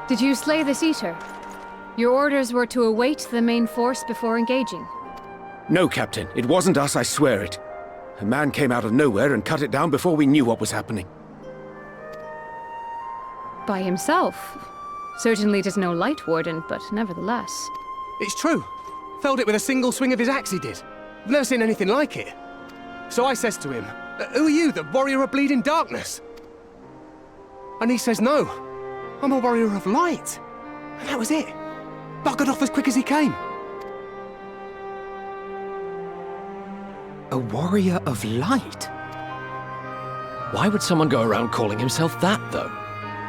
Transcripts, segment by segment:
Did you slay this eater? Your orders were to await the main force before engaging. No, Captain. It wasn't us, I swear it. A man came out of nowhere and cut it down before we knew what was happening. By himself? Certainly it is no light warden, but nevertheless. It's true. Felled it with a single swing of his axe, he did. I've never seen anything like it. So I says to him, "Who are you, the warrior of bleeding darkness?" And he says, "No, I'm a warrior of light." And that was it. Buggered off as quick as he came. A warrior of light? Why would someone go around calling himself that, though?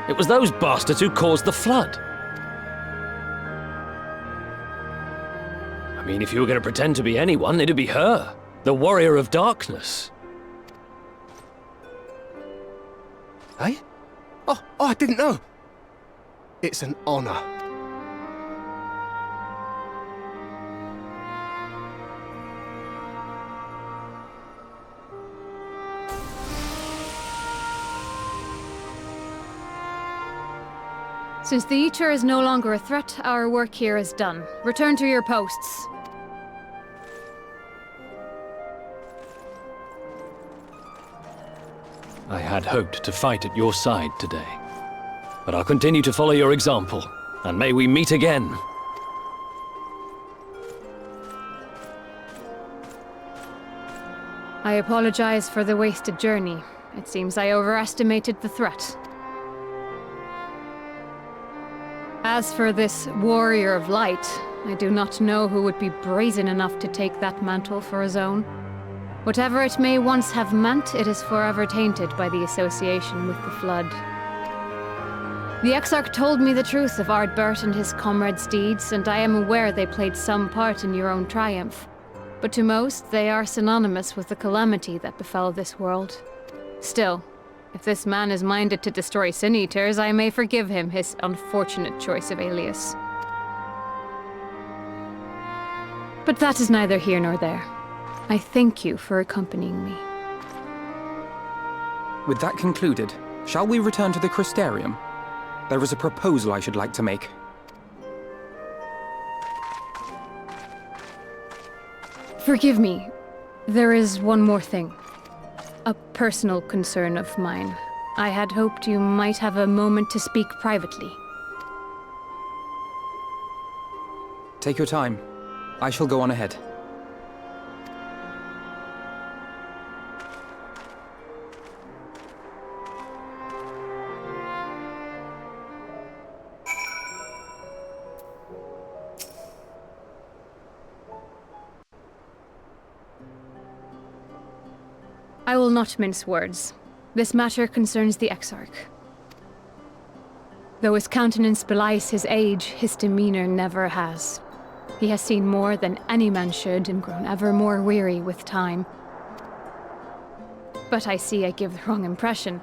It was those bastards who caused the flood. I mean, if you were going to pretend to be anyone, it'd be her. The warrior of darkness. Eh? Oh, I didn't know. It's an honor. Since the Eater is no longer a threat, our work here is done. Return to your posts. I had hoped to fight at your side today. But I'll continue to follow your example, and may we meet again. I apologize for the wasted journey. It seems I overestimated the threat. As for this warrior of light, I do not know who would be brazen enough to take that mantle for his own. Whatever it may once have meant, it is forever tainted by the association with the Flood. The Exarch told me the truth of Ardbert and his comrades' deeds, and I am aware they played some part in your own triumph. But to most, they are synonymous with the calamity that befell this world. Still, if this man is minded to destroy Sin Eaters, I may forgive him his unfortunate choice of alias. But that is neither here nor there. I thank you for accompanying me. With that concluded, shall we return to the Crystarium? There is a proposal I should like to make. Forgive me. There is one more thing. A personal concern of mine. I had hoped you might have a moment to speak privately. Take your time. I shall go on ahead. I will not mince words. This matter concerns the Exarch. Though his countenance belies his age, his demeanor never has. He has seen more than any man should and grown ever more weary with time. But I see I give the wrong impression.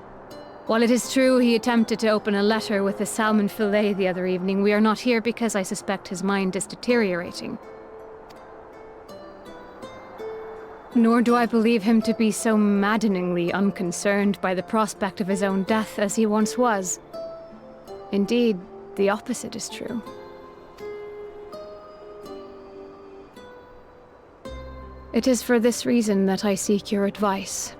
While it is true he attempted to open a letter with a salmon fillet the other evening, we are not here because I suspect his mind is deteriorating. Nor do I believe him to be so maddeningly unconcerned by the prospect of his own death as he once was. Indeed, the opposite is true. It is for this reason that I seek your advice.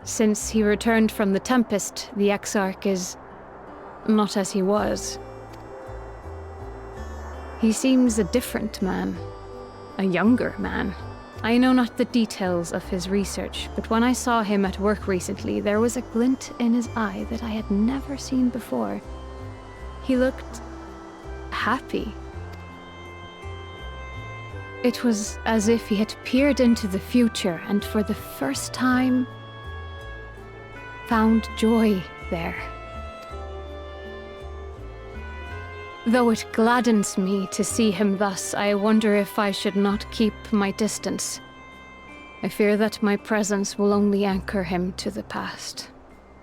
Since he returned from the Tempest, the Exarch is not as he was. He seems a different man, a younger man. I know not the details of his research, but when I saw him at work recently, there was a glint in his eye that I had never seen before. He looked happy. It was as if he had peered into the future and for the first time found joy there. Though it gladdens me to see him thus, I wonder if I should not keep my distance. I fear that my presence will only anchor him to the past,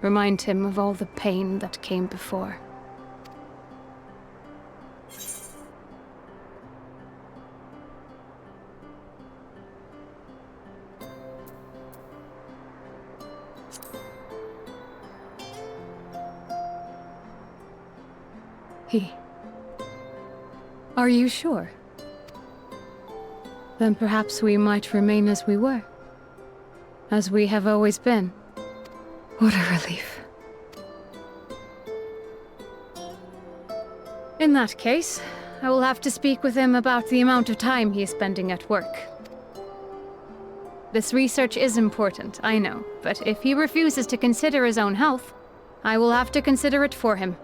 remind him of all the pain that came before. He... Are you sure? Then perhaps we might remain as we were. As we have always been. What a relief. In that case, I will have to speak with him about the amount of time he is spending at work. This research is important, I know, but if he refuses to consider his own health, I will have to consider it for him.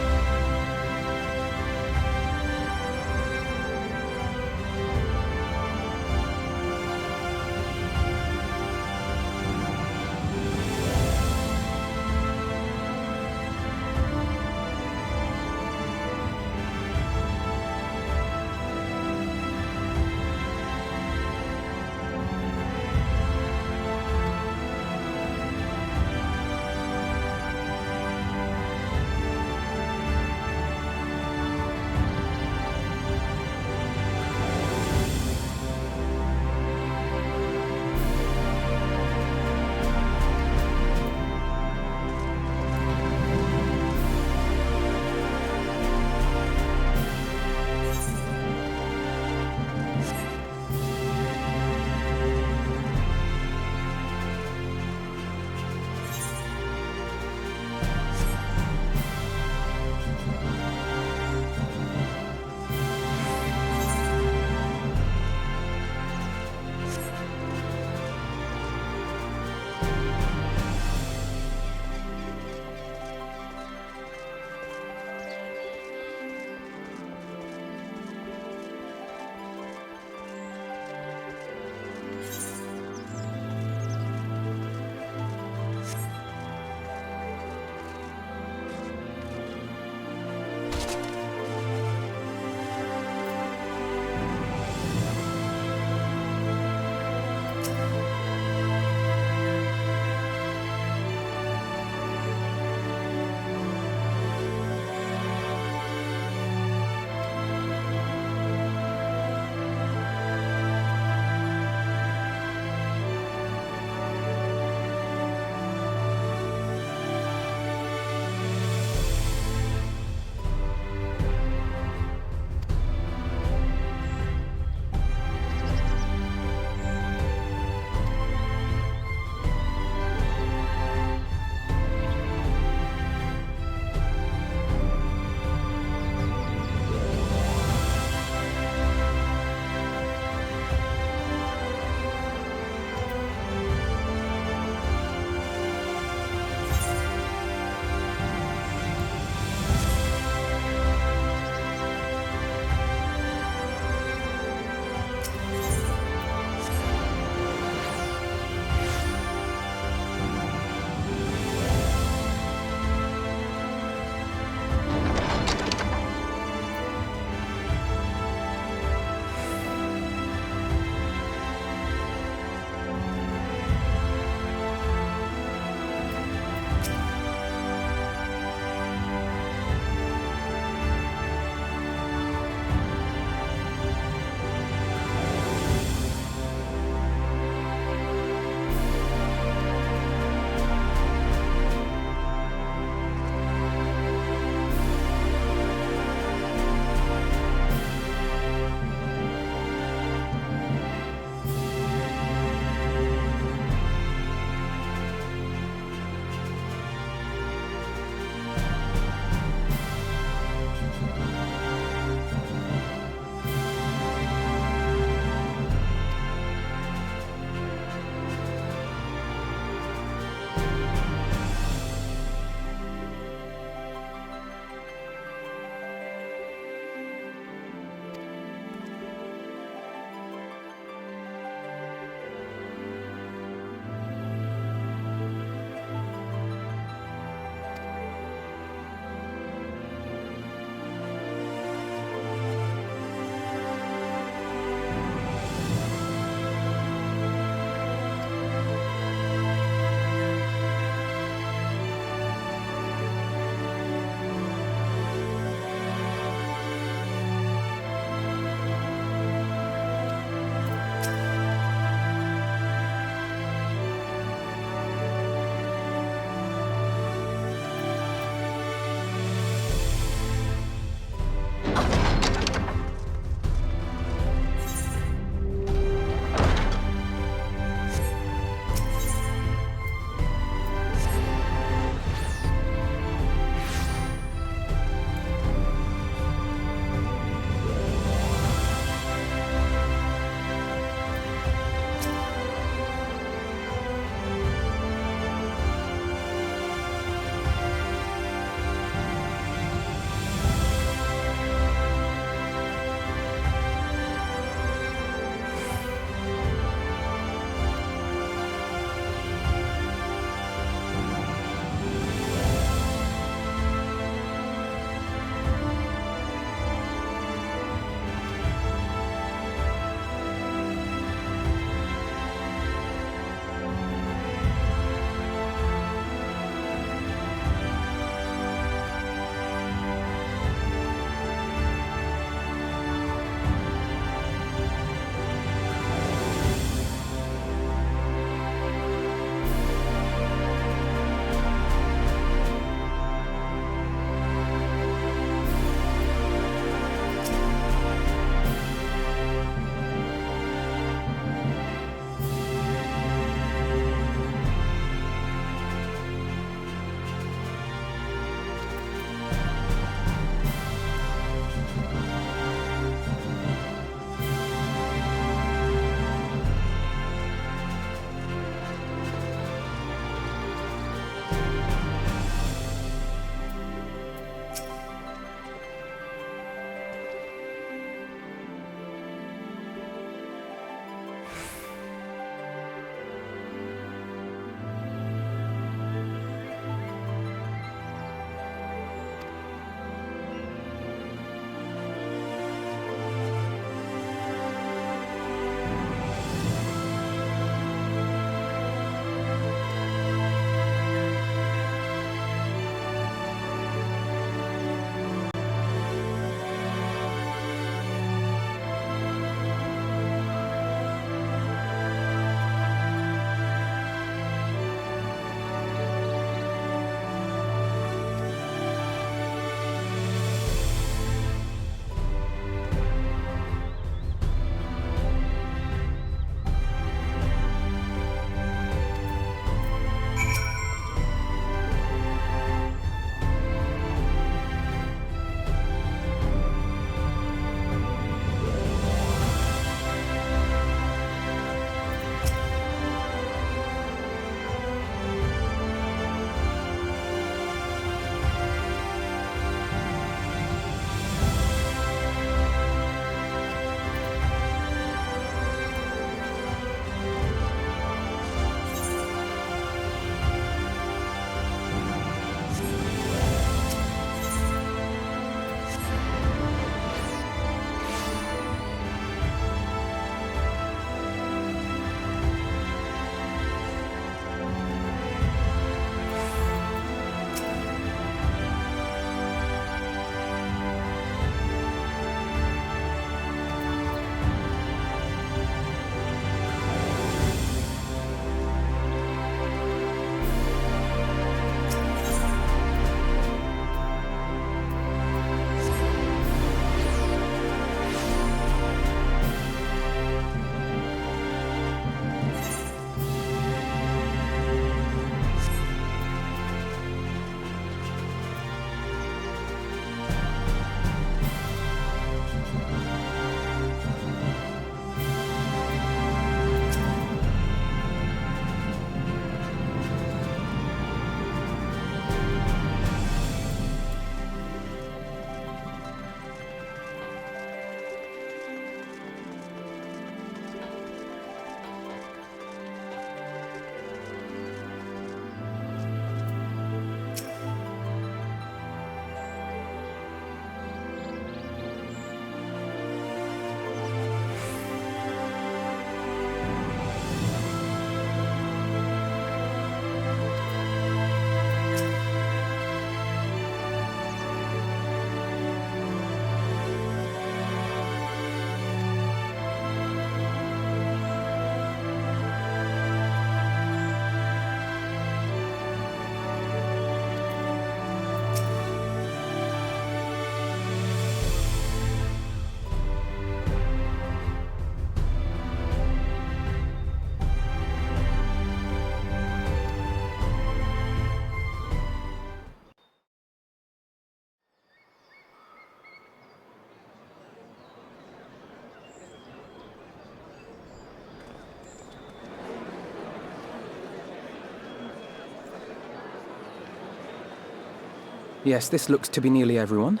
Yes, this looks to be nearly everyone.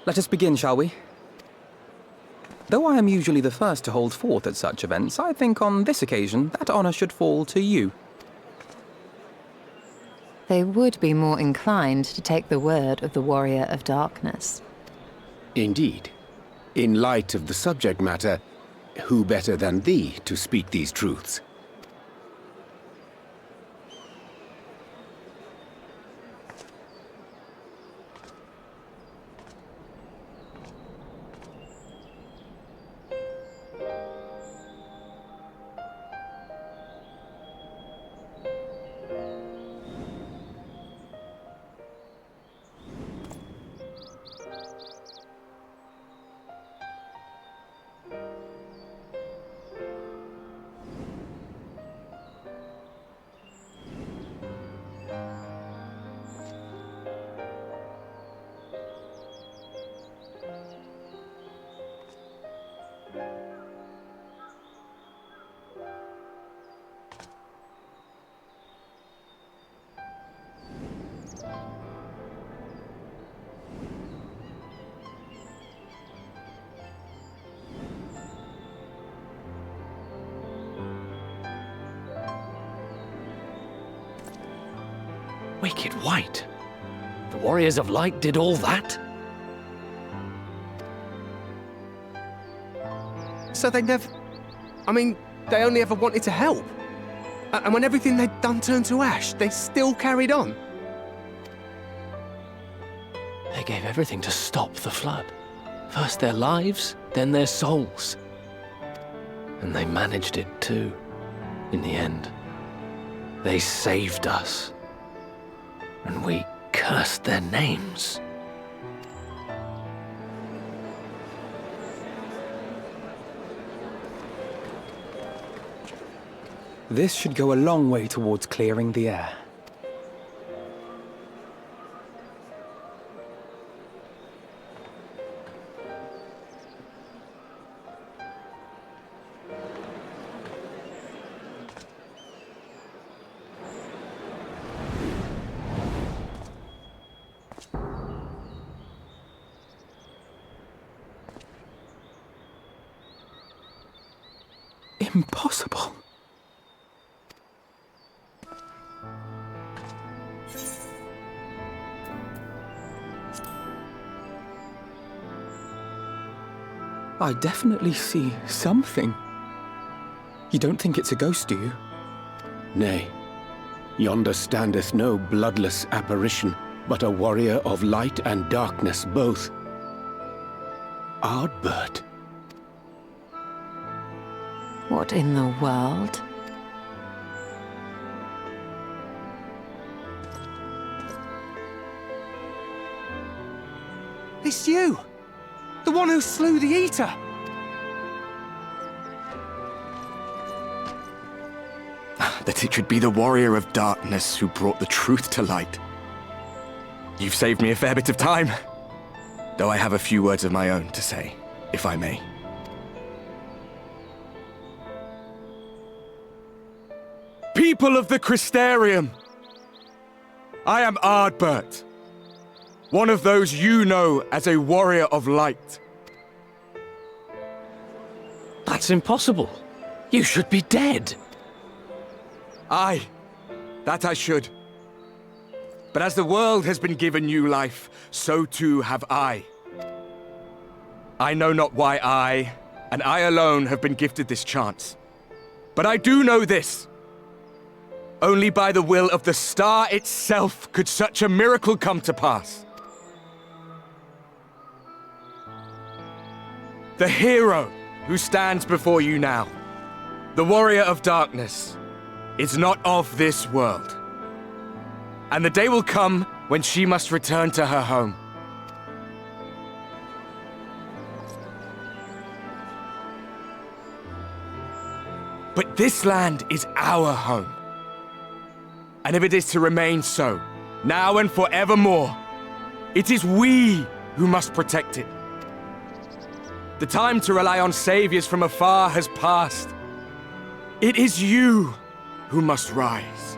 Let us begin, shall we? Though I am usually the first to hold forth at such events, I think on this occasion that honor should fall to you. They would be more inclined to take the word of the Warrior of Darkness. Indeed. In light of the subject matter, who better than thee to speak these truths? Wicked White? The Warriors of Light did all that? So they never... I mean, they only ever wanted to help. And when everything they'd done turned to ash, they still carried on. They gave everything to stop the flood. First their lives, then their souls. And they managed it too, in the end. They saved us. And we cursed their names. This should go a long way towards clearing the air. Impossible. I definitely see something. You don't think it's a ghost, do you? Nay, yonder standeth no bloodless apparition, but a warrior of light and darkness both. Ardbert. What in the world? It's you! The one who slew the Eater! That it should be the Warrior of Darkness who brought the truth to light. You've saved me a fair bit of time, though I have a few words of my own to say, if I may. People of the Crystarium! I am Ardbert, one of those you know as a Warrior of Light. That's impossible. You should be dead. Aye, that I should. But as the world has been given new life, so too have I. I know not why I, and I alone, have been gifted this chance. But I do know this. Only by the will of the star itself could such a miracle come to pass. The hero who stands before you now, the Warrior of Darkness, is not of this world. And the day will come when she must return to her home. But this land is our home. And if it is to remain so, now and forevermore, it is we who must protect it. The time to rely on saviors from afar has passed. It is you who must rise.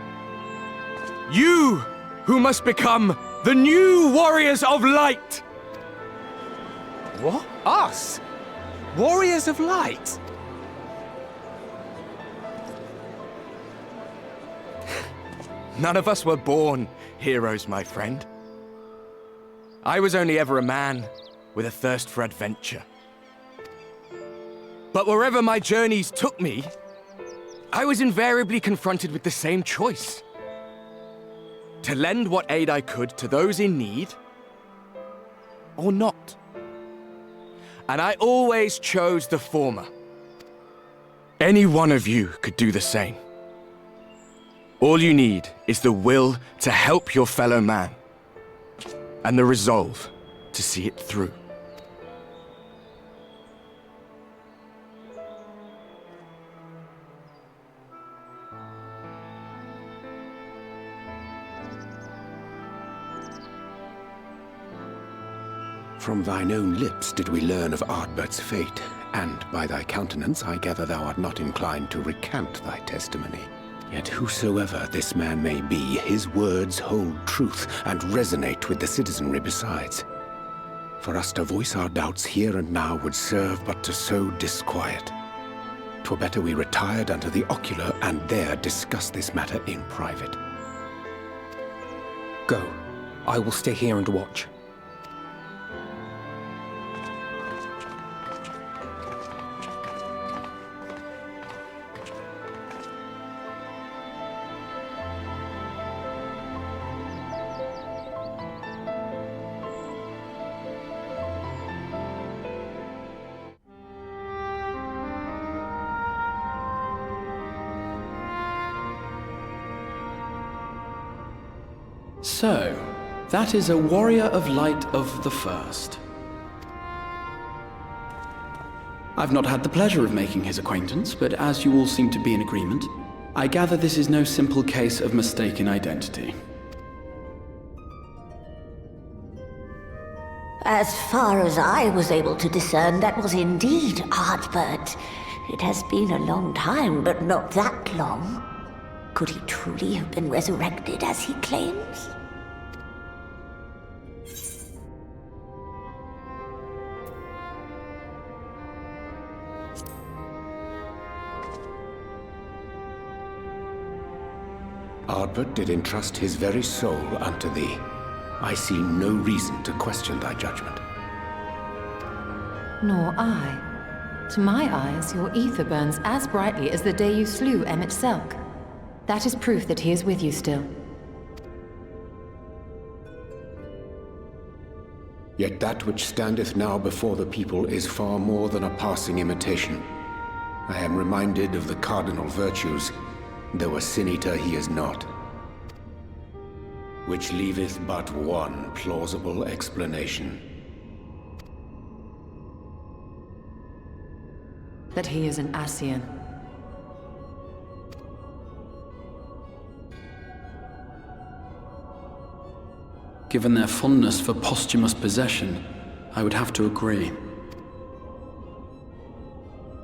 You who must become The new Warriors of Light! What? Us? Warriors of Light? None of us were born heroes, my friend. I was only ever a man with a thirst for adventure. But wherever my journeys took me, I was invariably confronted with the same choice. To lend what aid I could to those in need, or not. And I always chose the former. Any one of you could do the same. All you need is the will to help your fellow man, and the resolve to see it through. From thine own lips did we learn of Ardbert's fate, and by thy countenance I gather thou art not inclined to recant thy testimony. Yet whosoever this man may be, his words hold truth and resonate with the citizenry besides. For us to voice our doubts here and now would serve but to sow disquiet. 'Twere better we retired unto the ocular and there discuss this matter in private. Go. I will stay here and watch. So, that is a Warrior of Light of the First. I've not had the pleasure of making his acquaintance, but as you all seem to be in agreement, I gather this is no simple case of mistaken identity. As far as I was able to discern, that was indeed Ardbert. It has been a long time, but not that long. Could he truly have been resurrected as he claims? Ardbert did entrust his very soul unto thee. I see no reason to question thy judgment. Nor I. To my eyes, your ether burns as brightly as the day you slew Emmett Selk. That is proof that he is with you still. Yet that which standeth now before the people is far more than a passing imitation. I am reminded of the cardinal virtues, though a sin-eater he is not. Which leaveth but one plausible explanation. That he is an Ascian. Given their fondness for posthumous possession, I would have to agree.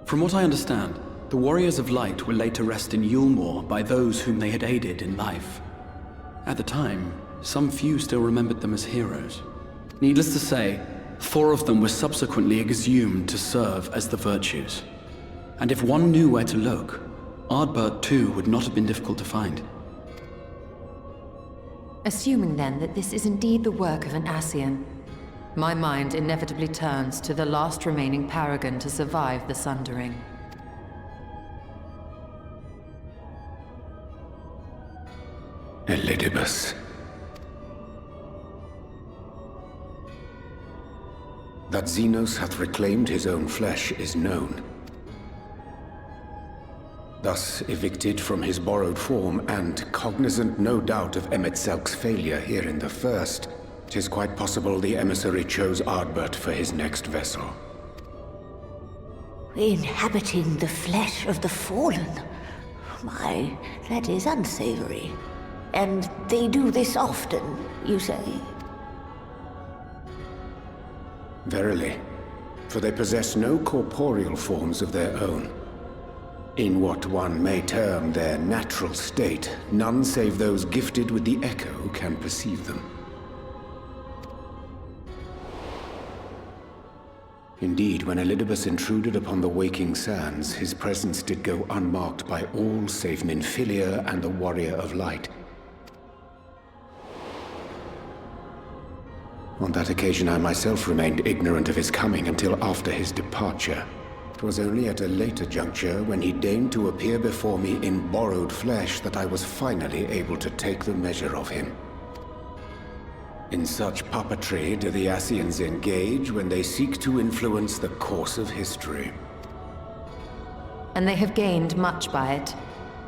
From what I understand, the Warriors of Light were laid to rest in Yulmore by those whom they had aided in life. At the time, some few still remembered them as heroes. Needless to say, 4 of them were subsequently exhumed to serve as the Virtues. And if one knew where to look, Ardbert too would not have been difficult to find. Assuming then that this is indeed the work of an Ascian, my mind inevitably turns to the last remaining paragon to survive the Sundering. Elidibus. That Xenos hath reclaimed his own flesh is known. Thus evicted from his borrowed form, and cognizant no doubt of Emmett Selk's failure here in the First, 'tis quite possible the emissary chose Ardbert for his next vessel. Inhabiting the flesh of the fallen? My, that is unsavory. And they do this often, you say? Verily, for they possess no corporeal forms of their own. In what one may term their natural state, none save those gifted with the echo can perceive them. Indeed, when Elidibus intruded upon the waking sands, his presence did go unmarked by all save Minfilia and the Warrior of Light. On that occasion, I myself remained ignorant of his coming until after his departure. It was only at a later juncture, when he deigned to appear before me in borrowed flesh, that I was finally able to take the measure of him. In such puppetry do the Ascians engage when they seek to influence the course of history. And they have gained much by it.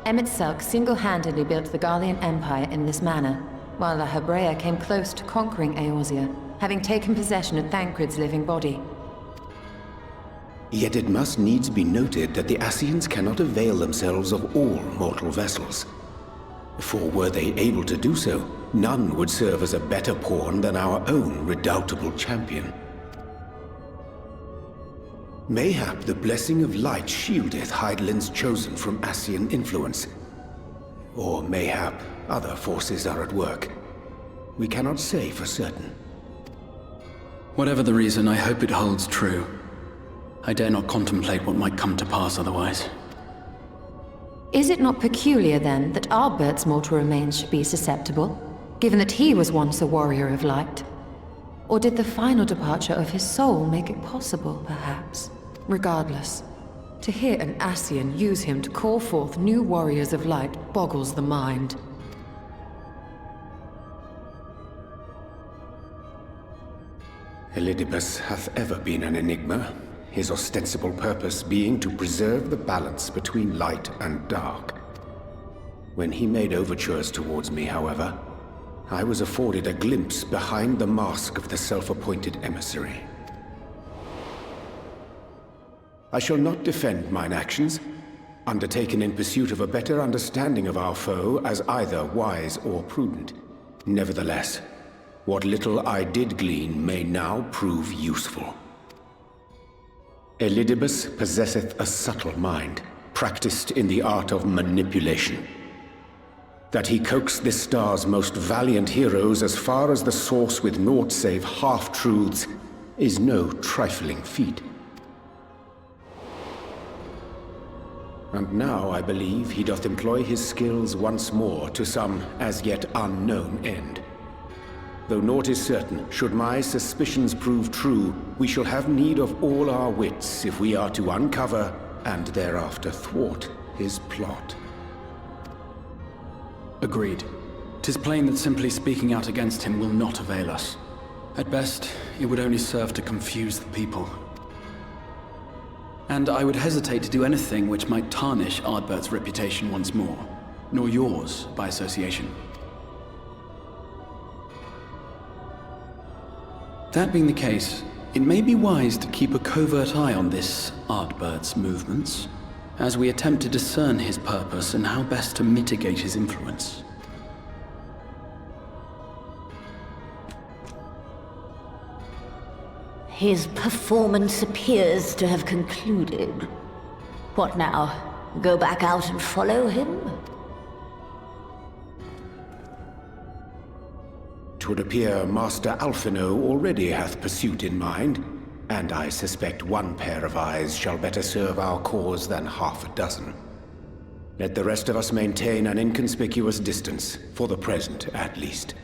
Emmett Selk single-handedly built the Garlean Empire in this manner, while La Hebrea came close to conquering Eorzea, having taken possession of Thancred's living body. Yet it must needs be noted that the Ascians cannot avail themselves of all mortal vessels. For were they able to do so, none would serve as a better pawn than our own redoubtable champion. Mayhap the blessing of light shieldeth Hydaelyn's chosen from Ascian influence. Or mayhap other forces are at work. We cannot say for certain. Whatever the reason, I hope it holds true. I dare not contemplate what might come to pass otherwise. Is it not peculiar, then, that Ardbert's mortal remains should be susceptible, given that he was once a warrior of light? Or did the final departure of his soul make it possible, perhaps? Regardless, to hear an Ascian use him to call forth new warriors of light boggles the mind. Elidibus hath ever been an enigma, his ostensible purpose being to preserve the balance between light and dark. When he made overtures towards me, however, I was afforded a glimpse behind the mask of the self-appointed emissary. I shall not defend mine actions, undertaken in pursuit of a better understanding of our foe, as either wise or prudent. Nevertheless, what little I did glean may now prove useful. Elidibus possesseth a subtle mind, practiced in the art of manipulation. That he coaxed this star's most valiant heroes as far as the source with naught save half-truths is no trifling feat. And now I believe he doth employ his skills once more to some as yet unknown end. Though naught is certain, should my suspicions prove true, we shall have need of all our wits if we are to uncover and thereafter thwart his plot. Agreed. 'Tis plain that simply speaking out against him will not avail us. At best, it would only serve to confuse the people. And I would hesitate to do anything which might tarnish Ardbert's reputation once more, nor yours by association. That being the case, it may be wise to keep a covert eye on this Ardbert's movements, as we attempt to discern his purpose and how best to mitigate his influence. His performance appears to have concluded. What now? Go back out and follow him? 'Twould appear Master Alphino already hath pursuit in mind, and I suspect one pair of eyes shall better serve our cause than half a dozen. Let the rest of us maintain an inconspicuous distance, for the present at least.